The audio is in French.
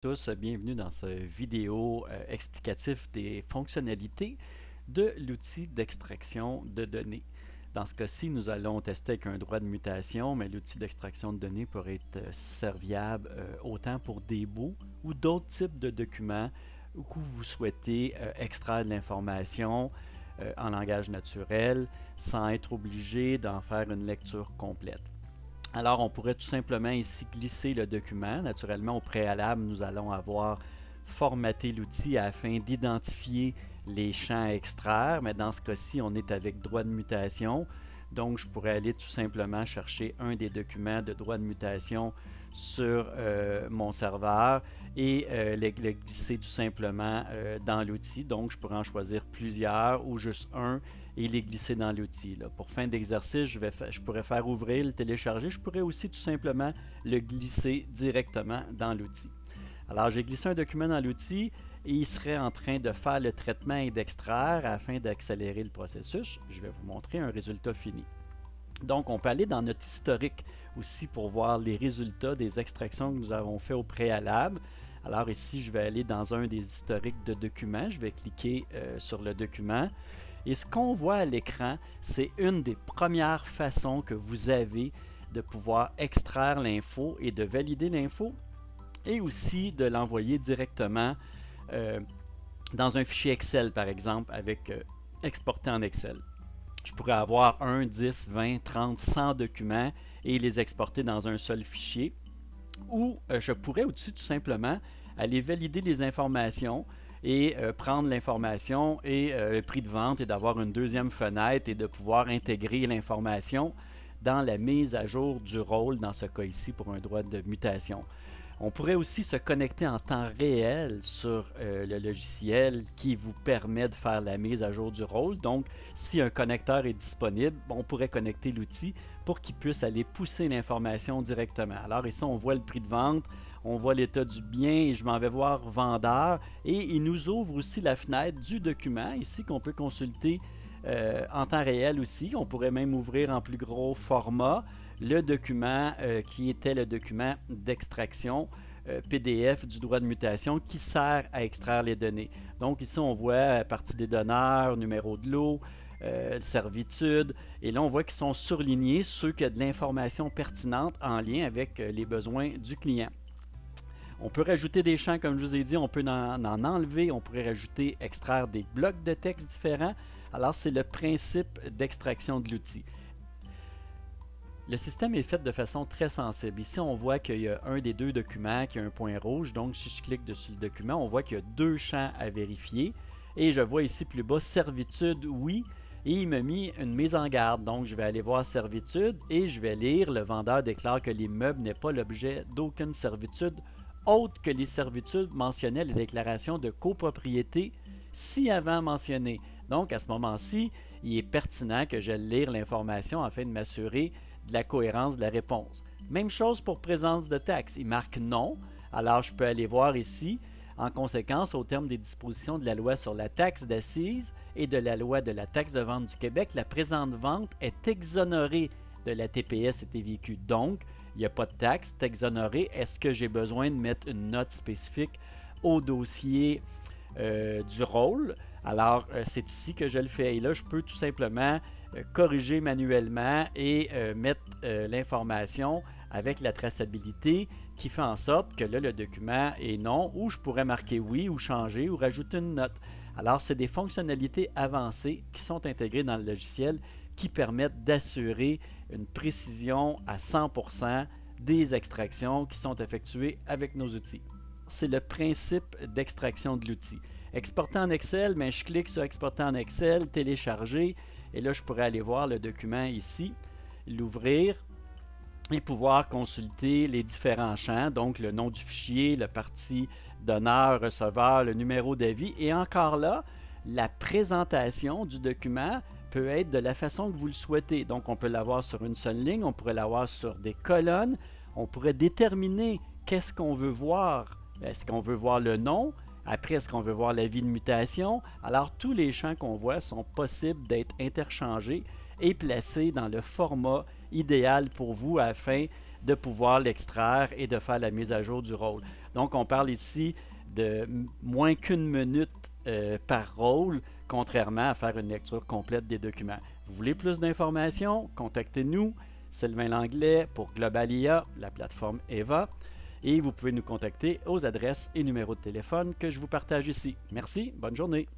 Tous, bienvenue dans ce vidéo explicatif des fonctionnalités de l'outil d'extraction de données. Dans ce cas-ci, nous allons tester avec un droit de mutation, mais l'outil d'extraction de données pourrait être serviable autant pour des bouts ou d'autres types de documents où vous souhaitez extraire de l'information en langage naturel sans être obligé d'en faire une lecture complète. Alors, on pourrait tout simplement ici glisser le document. Naturellement, au préalable, nous allons avoir formaté l'outil afin d'identifier les champs à extraire, mais dans ce cas-ci, on est avec droit de mutation. Donc, je pourrais aller tout simplement chercher un des documents de droit de mutation sur mon serveur et le glisser tout simplement dans l'outil. Donc, je pourrais en choisir plusieurs ou juste un et les glisser dans l'outil. Pour fin d'exercice, je pourrais faire ouvrir, le télécharger. Je pourrais aussi tout simplement le glisser directement dans l'outil. Alors, j'ai glissé un document dans l'outil et il serait en train de faire le traitement et d'extraire afin d'accélérer le processus. Je vais vous montrer un résultat fini. Donc, on peut aller dans notre historique aussi pour voir les résultats des extractions que nous avons fait au préalable. Alors ici, je vais aller dans un des historiques de documents. Je vais cliquer sur le document. Et ce qu'on voit à l'écran, c'est une des premières façons que vous avez de pouvoir extraire l'info et de valider l'info et aussi de l'envoyer directement dans un fichier Excel, par exemple, avec exporté en Excel. Je pourrais avoir 1, 10, 20, 30, 100 documents et les exporter dans un seul fichier. Ou je pourrais aussi tout simplement aller valider les informations et prendre l'information et le prix de vente et d'avoir une deuxième fenêtre et de pouvoir intégrer l'information dans la mise à jour du rôle, dans ce cas ici pour un droit de mutation. On pourrait aussi se connecter en temps réel sur le logiciel qui vous permet de faire la mise à jour du rôle. Donc, si un connecteur est disponible, on pourrait connecter l'outil pour qu'il puisse aller pousser l'information directement. Alors ici, on voit le prix de vente, on voit l'état du bien et je m'en vais voir vendeur. Et il nous ouvre aussi la fenêtre du document ici qu'on peut consulter en temps réel aussi. On pourrait même ouvrir en plus gros format le document qui était le document d'extraction PDF du droit de mutation qui sert à extraire les données. Donc ici on voit partie des donneurs, numéro de lot, servitude, et là on voit qu'ils sont surlignés ceux qui ont de l'information pertinente en lien avec les besoins du client. On peut rajouter des champs, comme je vous ai dit, on peut en enlever, on pourrait rajouter, extraire des blocs de texte différents. Alors c'est le principe d'extraction de l'outil. Le système est fait de façon très sensible. Ici, on voit qu'il y a un des deux documents qui a un point rouge. Donc, si je clique dessus le document, on voit qu'il y a deux champs à vérifier. Et je vois ici plus bas, servitude, oui. Et il m'a mis une mise en garde. Donc, je vais aller voir servitude et je vais lire. Le vendeur déclare que l'immeuble n'est pas l'objet d'aucune servitude autre que les servitudes mentionnaient les déclarations de copropriété ci-avant mentionnées. Donc, à ce moment-ci, il est pertinent que j'aille lire l'information afin de m'assurer de la cohérence de la réponse. Même chose pour présence de taxe. Il marque non. Alors, je peux aller voir ici. En conséquence, au terme des dispositions de la loi sur la taxe d'assises et de la loi de la taxe de vente du Québec, la présente vente est exonérée de la TPS et TVQ. Donc, il n'y a pas de taxe, c'est exonéré. Est-ce que j'ai besoin de mettre une note spécifique au dossier du rôle? Alors, c'est ici que je le fais. Et là, je peux tout simplement corriger manuellement et mettre l'information avec la traçabilité qui fait en sorte que là, le document est non, ou je pourrais marquer oui, ou changer, ou rajouter une note. Alors, c'est des fonctionnalités avancées qui sont intégrées dans le logiciel qui permettent d'assurer une précision à 100% des extractions qui sont effectuées avec nos outils. C'est le principe d'extraction de l'outil. Exporter en Excel, mais je clique sur exporter en Excel, télécharger, et là je pourrais aller voir le document ici, l'ouvrir et pouvoir consulter les différents champs, donc le nom du fichier, le parti donneur, receveur, le numéro d'avis, et encore là, la présentation du document peut être de la façon que vous le souhaitez. Donc on peut l'avoir sur une seule ligne, on pourrait l'avoir sur des colonnes, on pourrait déterminer qu'est-ce qu'on veut voir. Est-ce qu'on veut voir le nom? Après, est-ce qu'on veut voir l'avis de mutation? Alors, tous les champs qu'on voit sont possibles d'être interchangés et placés dans le format idéal pour vous afin de pouvoir l'extraire et de faire la mise à jour du rôle. Donc, on parle ici de moins qu'une minute par rôle, contrairement à faire une lecture complète des documents. Vous voulez plus d'informations? Contactez-nous, Sylvain Langlais pour Globalia, la plateforme EVA, et vous pouvez nous contacter aux adresses et numéros de téléphone que je vous partage ici. Merci, bonne journée.